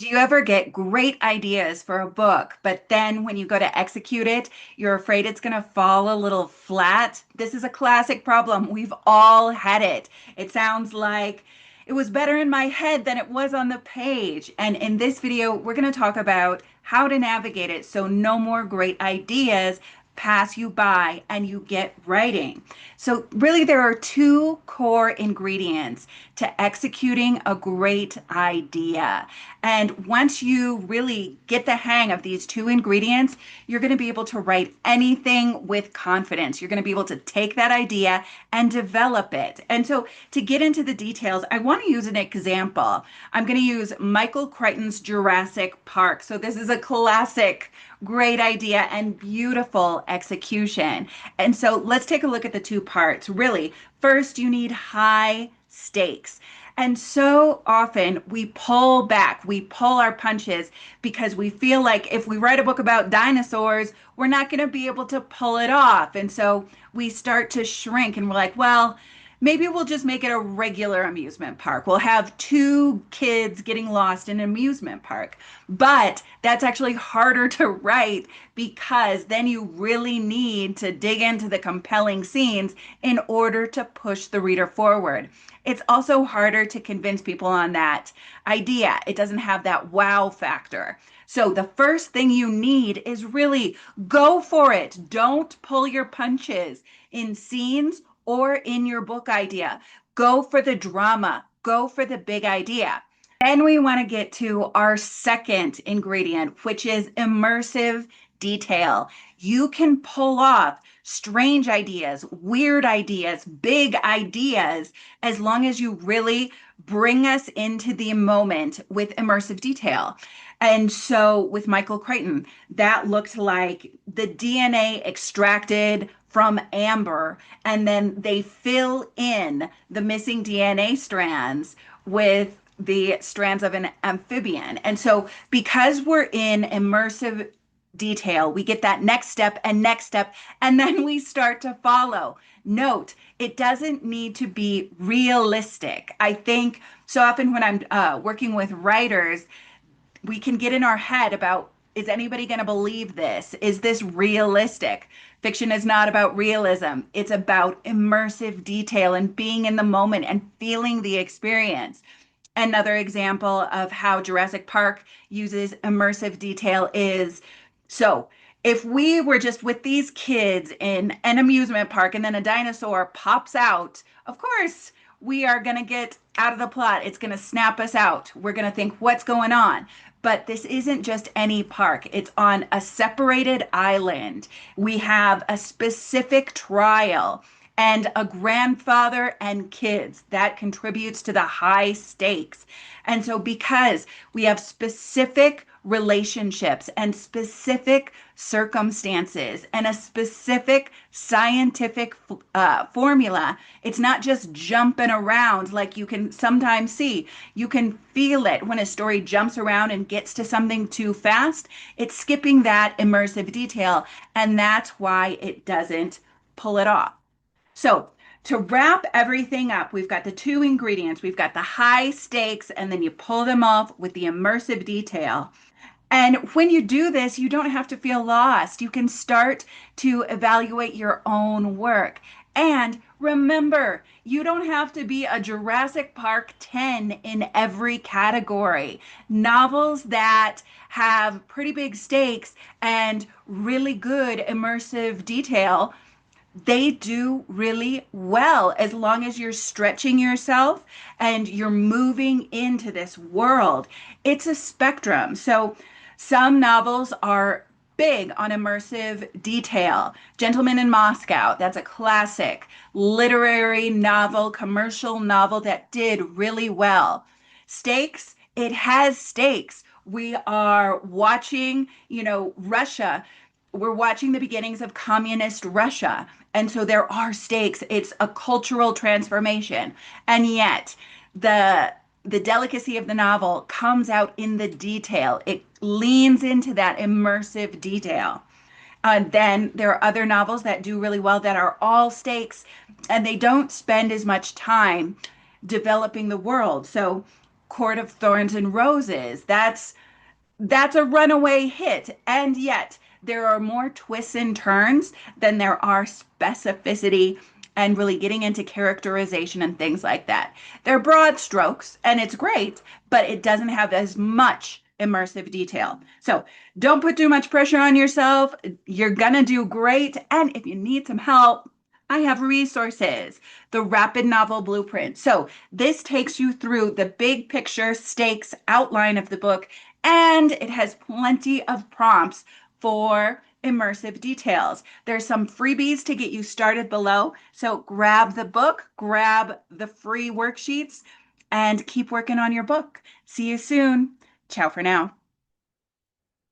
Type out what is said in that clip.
Do you ever get great ideas for a book, but then when you go to execute it, you're afraid it's going to fall a little flat? This is a classic problem. We've all had it. It sounds like it was better in my head than it was on the page. And in this video, we're going to talk about how to navigate it so no more great ideas pass you by and you get writing. So, really, there are two core ingredients to executing a great idea. And once you really get the hang of these two ingredients, you're going to be able to write anything with confidence. You're going to be able to take that idea and develop it. And so, to get into the details, I want to use an example. I'm going to use Michael Crichton's Jurassic Park. So, this is a classic, great idea and beautiful execution. And so, let's take a look at the two parts. Really, first, you need high stakes. And so often we pull back, we pull our punches because we feel like if we write a book about dinosaurs, we're not going to be able to pull it off. And so we start to shrink and we're like, well, maybe we'll just make it a regular amusement park. We'll have two kids getting lost in an amusement park. But that's actually harder to write because then you really need to dig into the compelling scenes in order to push the reader forward. It's also harder to convince people on that idea. It doesn't have that wow factor. So the first thing you need is really go for it. Don't pull your punches in scenes or in your book idea. Go for the drama. Go for the big idea. Then we want to get to our second ingredient, which is immersive detail. You can pull off strange ideas, weird ideas, big ideas, as long as you really bring us into the moment with immersive detail. And so with Michael Crichton, that looked like the DNA extracted from amber, and then they fill in the missing DNA strands with the strands of an amphibian. And so, because we're in immersive detail, we get that next step, and then we start to follow. Note, it doesn't need to be realistic. I think so often when I'm working with writers, we can get in our head about, is anybody going to believe this? Is this realistic? Fiction is not about realism. It's about immersive detail and being in the moment and feeling the experience. Another example of how Jurassic Park uses immersive detail is so if we were just with these kids in an amusement park and then a dinosaur pops out, of course, we are going to get out of the plot. It's going to snap us out. We're going to think, what's going on? But this isn't just any park. It's on a separated island. We have a specific trial and a grandfather and kids that contributes to the high stakes. And so, because we have specific relationships and specific circumstances and a specific scientific formula, it's not just jumping around like you can sometimes see. You can feel it when a story jumps around and gets to something too fast. It's skipping that immersive detail, and that's why it doesn't pull it off. So, to wrap everything up, we've got the two ingredients. We've got the high stakes, and then you pull them off with the immersive detail. And when you do this, you don't have to feel lost. You can start to evaluate your own work. And remember, you don't have to be a Jurassic Park 10 in every category. Novels that have pretty big stakes and really good immersive detail, they do really well as long as you're stretching yourself and you're moving into this world. It's a spectrum. So some novels are big on immersive detail. Gentleman in Moscow, that's a classic literary novel, commercial novel that did really well. Stakes, it has stakes. We are watching, Russia. We're watching the beginnings of communist Russia. And so there are stakes. It's a cultural transformation. And yet, the delicacy of the novel comes out in the detail. It leans into that immersive detail. Then there are other novels that do really well that are all stakes and they don't spend as much time developing the world. So Court of Thorns and Roses. That's a runaway hit. And yet, there are more twists and turns than there are specificity and really getting into characterization and things like that. They're broad strokes and it's great, but it doesn't have as much immersive detail. So don't put too much pressure on yourself. You're gonna do great. And if you need some help, I have resources. The Rapid Novel Blueprint. So this takes you through the big picture stakes outline of the book, and it has plenty of prompts for immersive details. There's some freebies to get you started below. So grab the book, grab the free worksheets, and keep working on your book. See you soon. Ciao for now.